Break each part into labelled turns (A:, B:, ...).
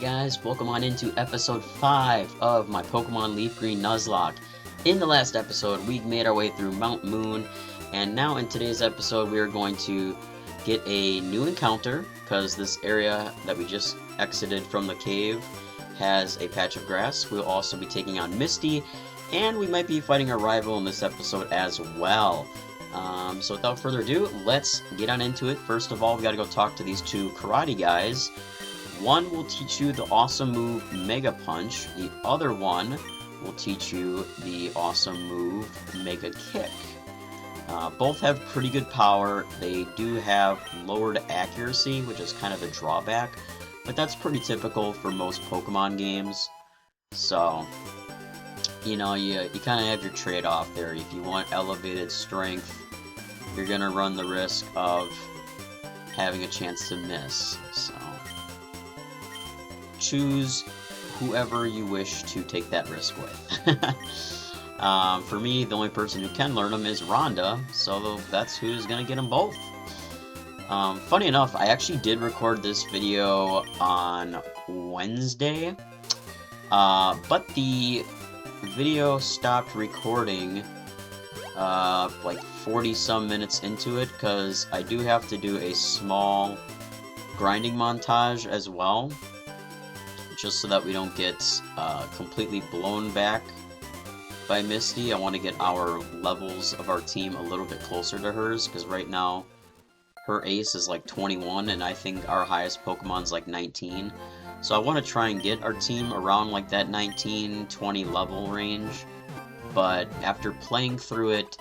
A: guys, welcome on into episode 5 of my Pokemon Leaf Green Nuzlocke. In the last episode, we made our way through Mount Moon, and now in today's episode we are going to get a new encounter, because this area that we just exited from the cave has a patch of grass. We'll also be taking on Misty, and we might be fighting our rival in this episode as well. So without further ado, let's get on into it. First of all, we gotta go talk to these two karate guys. One will teach you the awesome move Mega Punch. The other one will teach you the awesome move Mega Kick. Both have pretty good power. They do have lowered accuracy, which is kind of a drawback, but that's pretty typical for most Pokemon games. So, you know, you kind of have your trade-off there. If you want elevated strength, you're gonna run the risk of having a chance to miss. So choose whoever you wish to take that risk with. For me, the only person who can learn them is Rhonda, so that's who's gonna get them both. Funny enough, I actually did record this video on Wednesday, but the video stopped recording like 40 some minutes into it, because I do have to do a small grinding montage as well, just so that we don't get completely blown back by Misty. I want to get our levels of our team a little bit closer to hers, because right now her ace is like 21 and I think our highest Pokemon's like 19. So I want to try and get our team around like that 19-20 level range. But after playing through it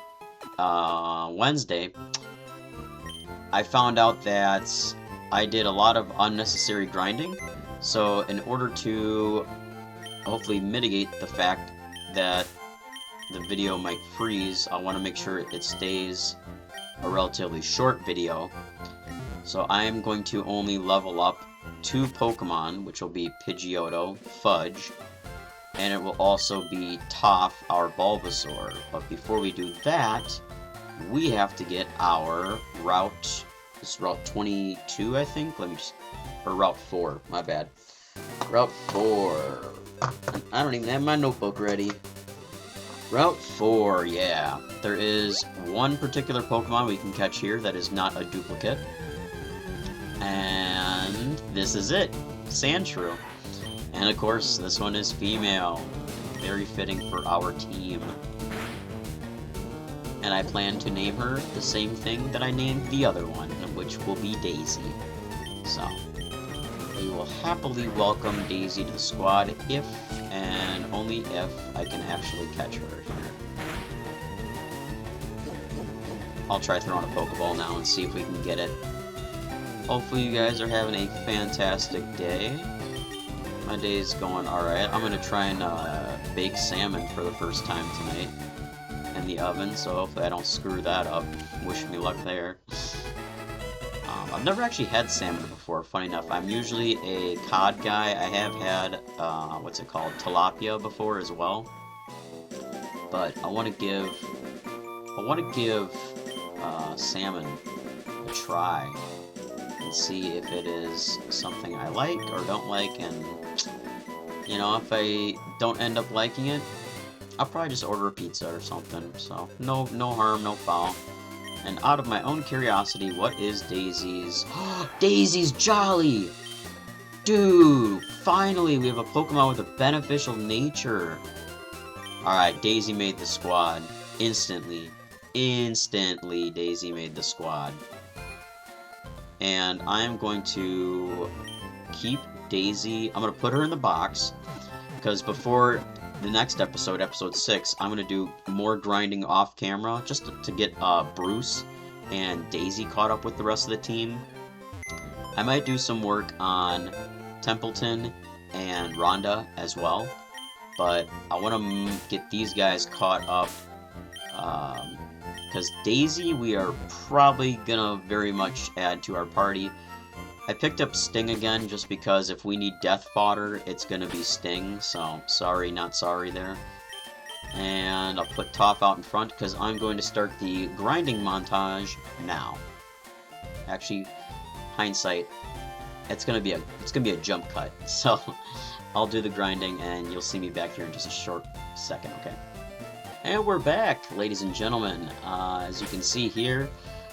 A: Wednesday, I found out that I did a lot of unnecessary grinding. So in order to hopefully mitigate the fact that the video might freeze, I want to make sure it stays a relatively short video. So I am going to only level up 2 Pokemon, which will be Pidgeotto, Fudge, and it will also be Toph, our Bulbasaur. But before we do that, we have to get our route. This is Route 22, I think. Or Route 4, my bad. Route 4. I don't even have my notebook ready. Route 4, yeah. There is one particular Pokemon we can catch here that is not a duplicate. And this is it. Sandshrew. And of course, this one is female. Very fitting for our team. And I plan to name her the same thing that I named the other one, which will be Daisy. So, we will happily welcome Daisy to the squad if, and only if, I can actually catch her here. I'll try throwing a Pokeball now and see if we can get it. Hopefully you guys are having a fantastic day. My day's going alright. I'm gonna try and bake salmon for the first time tonight in the oven, so hopefully I don't screw that up. Wish me luck there. I've never actually had salmon before, funny enough. I'm usually a cod guy. I have had, what's it called, tilapia before as well. But I want to give salmon a try and see if it is something I like or don't like, and you know, if I don't end up liking it, I'll probably just order a pizza or something. So no harm, no foul. And out of my own curiosity, what is Daisy's? Daisy's Jolly! Dude, finally we have a Pokemon with a beneficial nature. Alright, Daisy made the squad. Instantly, Daisy made the squad. And I'm going to keep Daisy, I'm going to put her in the box, because before the next episode, episode 6, I'm going to do more grinding off camera, just to get Bruce and Daisy caught up with the rest of the team. I might do some work on Templeton and Rhonda as well, but I want to get these guys caught up, because Daisy we are probably going to very much add to our party. I picked up Sting again just because if we need death fodder, it's going to be Sting, so sorry, not sorry there. And I'll put Toph out in front because I'm going to start the grinding montage now. Actually, hindsight, it's gonna be a jump cut. So I'll do the grinding, and you'll see me back here in just a short second, okay? And we're back, ladies and gentlemen. As you can see here,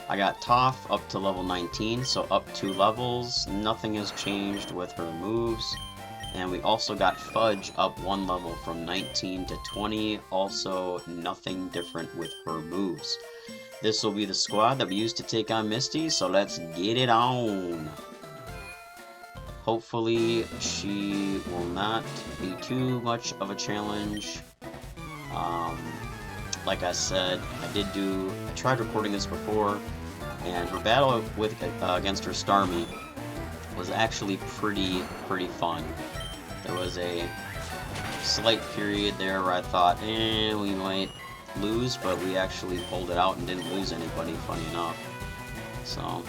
A: I got Toph up to level 19, so up 2 levels. Nothing has changed with her moves. And we also got Fudge up 1 level from 19 to 20. Also, nothing different with her moves. This will be the squad that we used to take on Misty, so let's get it on. Hopefully, she will not be too much of a challenge. Like I said, I tried recording this before, and her battle against her Starmie was actually pretty fun. There was a slight period there where I thought, we might lose, but we actually pulled it out and didn't lose anybody, funny enough. So,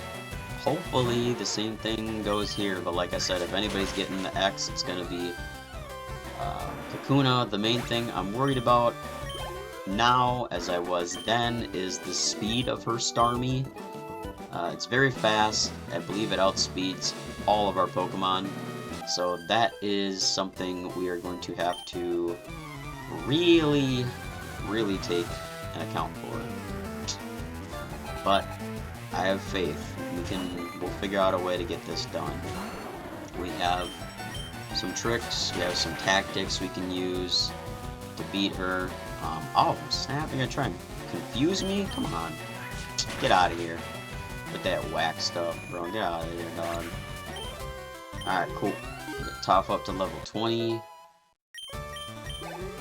A: hopefully the same thing goes here, but like I said, if anybody's getting the X, it's going to be Kakuna. The main thing I'm worried about now, as I was then, is the speed of her Starmie. It's very fast. I believe it outspeeds all of our Pokemon. So that is something we are going to have to really take an account for. But I have faith. We'll figure out a way to get this done. We have some tricks, we have some tactics we can use to beat her. Oh, snap, you're gonna try and confuse me? Come on. Get out of here with that whack stuff, bro. Get out of here, dog. Alright, cool. Get Toph up to level 20.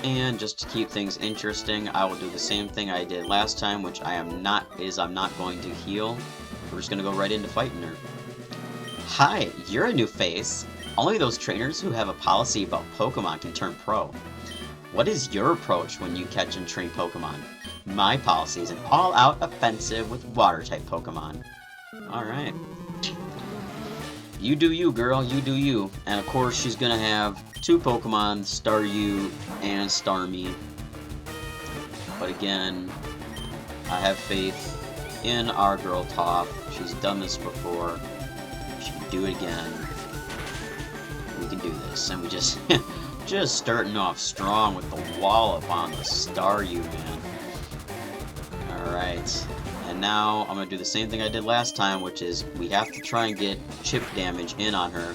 A: And just to keep things interesting, I will do the same thing I did last time, which I'm not going to heal. We're just gonna go right into fighting her. Hi, you're a new face. Only those trainers who have a policy about Pokemon can turn pro. What is your approach when you catch and train Pokemon? My policy is an all-out offensive with Water-type Pokemon. Alright. You do you, girl. You do you. And of course, she's gonna have 2 Pokemon, Staryu and Starmie. But again, I have faith in our girl Toph. She's done this before. She can do it again. We can do this. And we just starting off strong with the wallop on the Staryu, man. Alright. And now I'm going to do the same thing I did last time, which is we have to try and get chip damage in on her.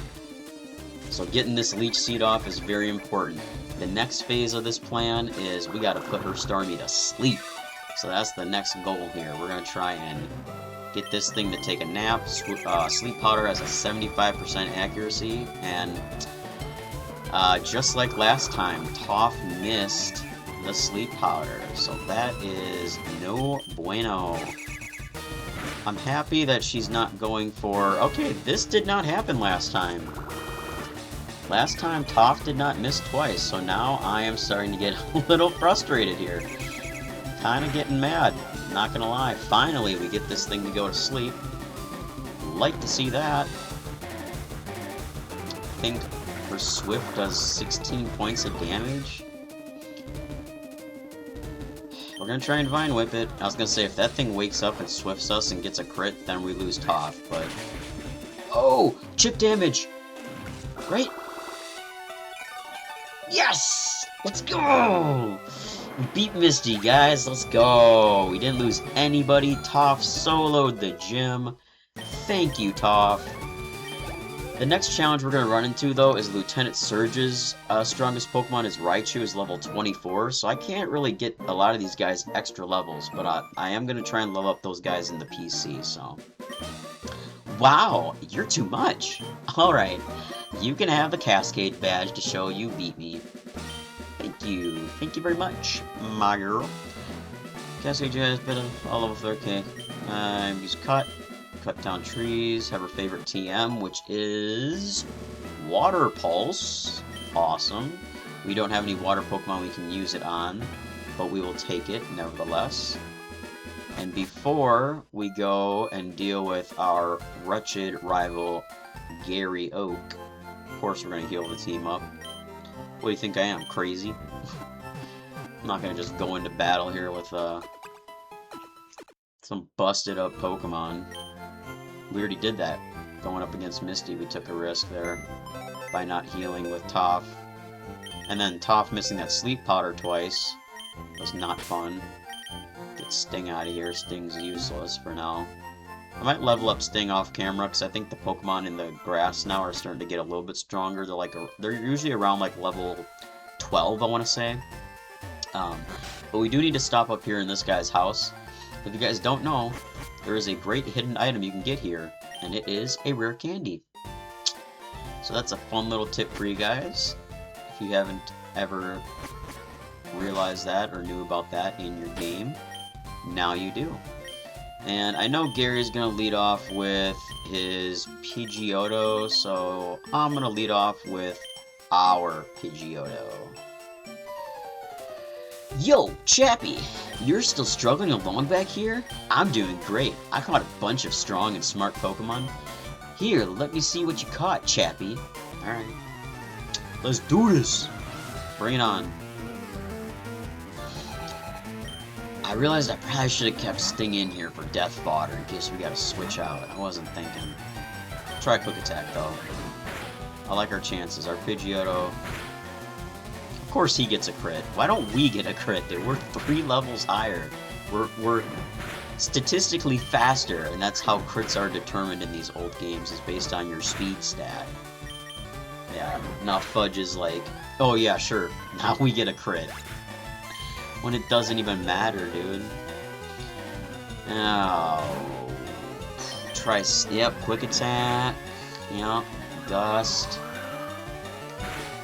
A: So getting this Leech Seed off is very important. The next phase of this plan is we got to put her Starmie to sleep. So that's the next goal here. We're going to try and get this thing to take a nap. Sleep Powder has a 75% accuracy, and just like last time, Toph missed the Sleep Powder, so that is no bueno. I'm happy that she's not going for... Okay, this did not happen last time. Last time, Toph did not miss twice, so now I am starting to get a little frustrated here. Kinda getting mad, not gonna lie. Finally, we get this thing to go to sleep. Like to see that. I think her Swift does 16 points of damage. We're gonna try and Vine Whip it. I was gonna say, if that thing wakes up and Swifts us and gets a crit, then we lose Toph, but... Oh! Chip damage! Great! Yes! Let's go! We beat Misty, guys. Let's go! We didn't lose anybody. Toph soloed the gym. Thank you, Toph. The next challenge we're going to run into, though, is Lieutenant Surge's strongest Pokemon is Raichu, is level 24, so I can't really get a lot of these guys extra levels, but I am going to try and level up those guys in the PC, so... Wow, you're too much! Alright, you can have the Cascade badge to show you beat me. Thank you. Thank you very much, my girl. Cascade has been all level 30k. Use Cut down trees, have her favorite TM, which is Water Pulse. Awesome. We don't have any water Pokemon we can use it on, but we will take it nevertheless. And before we go and deal with our wretched rival, Gary Oak, of course we're going to heal the team up. What do you think I am, crazy? I'm not going to just go into battle here with some busted up Pokemon. We already did that going up against Misty, we took a risk there by not healing with Toph. And then Toph missing that sleep powder twice was not fun. Get Sting out of here. Sting's useless for now. I might level up Sting off camera because I think the Pokemon in the grass now are starting to get a little bit stronger. They're usually around like level 12, I want to say. But we do need to stop up here in this guy's house. If you guys don't know, there is a great hidden item you can get here, and it is a rare candy. So that's a fun little tip for you guys. If you haven't ever realized that or knew about that in your game, now you do. And I know Gary's going to lead off with his Pidgeotto, so I'm going to lead off with our Pidgeotto. Yo, Chappie! You're still struggling along back here? I'm doing great. I caught a bunch of strong and smart Pokemon. Here, let me see what you caught, Chappie. Alright. Let's do this! Bring it on. I realized I probably should have kept Sting in here for Death Fodder in case we gotta switch out. I wasn't thinking. Try Quick Attack, though. I like our chances. Our Pidgeotto... Of course he gets a crit. Why don't we get a crit, dude? We're 3 levels higher. We're statistically faster, and that's how crits are determined in these old games, is based on your speed stat. Yeah, now Fudge is like, oh yeah, sure, now we get a crit. When it doesn't even matter, dude. Oh. Yep, Quick Attack. Yep, Gust.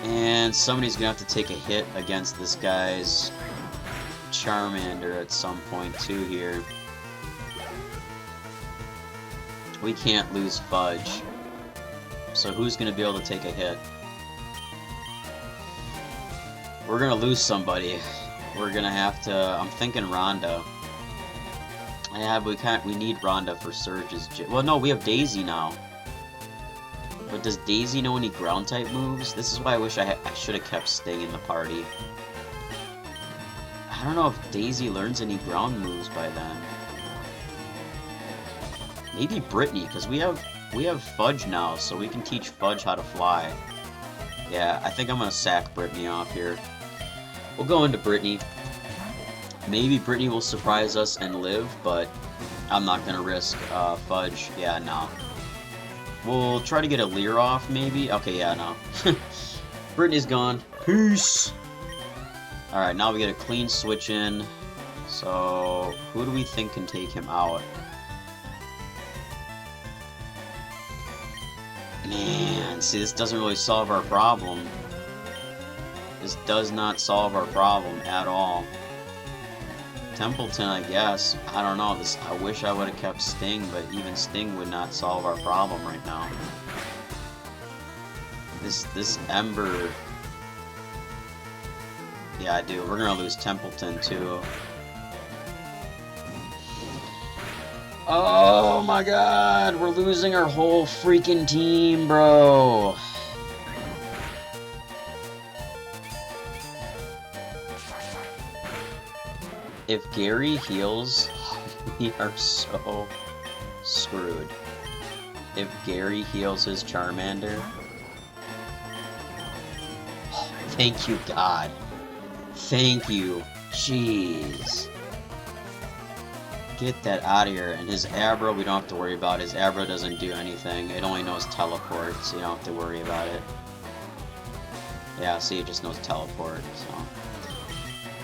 A: And somebody's gonna have to take a hit against this guy's Charmander at some point too here. We can't lose Fudge. So who's gonna be able to take a hit? We're gonna lose somebody. We're gonna have to... I'm thinking Rhonda. Yeah, but we need Rhonda for Surge's... Well, no, we have Daisy now. But does Daisy know any ground-type moves? This is why I wish I should have kept Sting in the party. I don't know if Daisy learns any ground moves by then. Maybe Brittany, because we have Fudge now, so we can teach Fudge how to fly. Yeah, I think I'm going to sack Brittany off here. We'll go into Brittany. Maybe Brittany will surprise us and live, but I'm not going to risk Fudge. Yeah, no. We'll try to get a Leer off, maybe? Okay, yeah, no. Brittany's gone. Peace! Alright, now we get a clean switch in. So, who do we think can take him out? Man, see, this doesn't really solve our problem. This does not solve our problem at all. Templeton, I guess. I don't know. I wish I would have kept Sting, but even Sting would not solve our problem right now. This Ember... Yeah, I do. We're gonna lose Templeton, too. Oh my god! We're losing our whole freaking team, bro! If Gary heals, we are so screwed. If Gary heals his Charmander... Oh, thank you, God. Thank you. Jeez. Get that out of here. And his Abra, we don't have to worry about. His Abra doesn't do anything. It only knows teleport, so you don't have to worry about it. Yeah, see, it just knows teleport, so...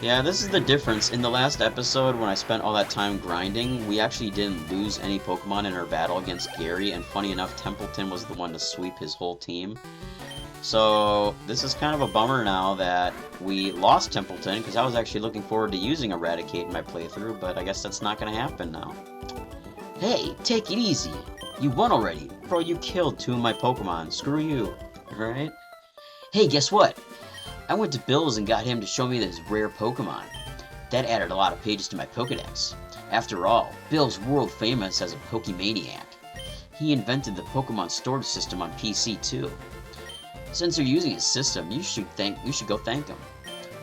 A: Yeah, this is the difference. In the last episode, when I spent all that time grinding, we actually didn't lose any Pokemon in our battle against Gary, and funny enough, Templeton was the one to sweep his whole team. So, this is kind of a bummer now that we lost Templeton, because I was actually looking forward to using Eradicate in my playthrough, but I guess that's not going to happen now. Hey, take it easy. You won already. Bro, you killed 2 of my Pokemon. Screw you. Alright? Hey, guess what? I went to Bill's and got him to show me this rare Pokemon. That added a lot of pages to my Pokedex. After all, Bill's world famous as a Pokemaniac. He invented the Pokemon storage system on PC too. Since you're using his system, you should go thank him.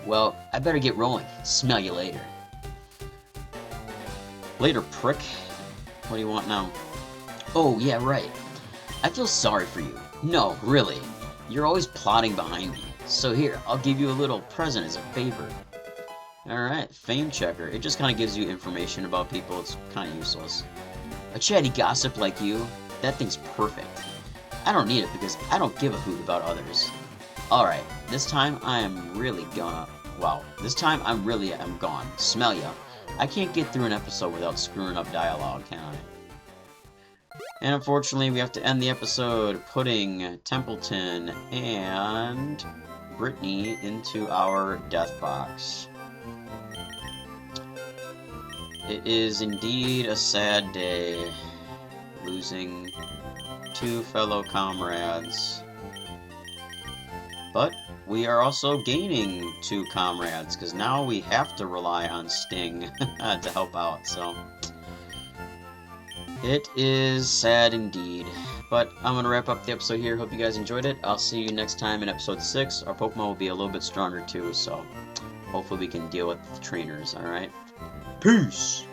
A: Well, I better get rolling. Smell you later. Later, prick. What do you want now? Oh, yeah, right. I feel sorry for you. No, really. You're always plotting behind me. So here, I'll give you a little present as a favor. Alright, Fame Checker. It just kind of gives you information about people. It's kind of useless. A chatty gossip like you, that thing's perfect. I don't need it because I don't give a hoot about others. Alright, this time I am really gonna... Wow, this time I really am gone. Smell ya. I can't get through an episode without screwing up dialogue, can I? And unfortunately, we have to end the episode putting Templeton and Brittany into our death box. It is indeed a sad day, losing 2 fellow comrades. But we are also gaining 2 comrades, because now we have to rely on Sting to help out, so... It is sad indeed. But I'm going to wrap up the episode here. Hope you guys enjoyed it. I'll see you next time in episode 6. Our Pokemon will be a little bit stronger too, so hopefully we can deal with the trainers, alright? Peace!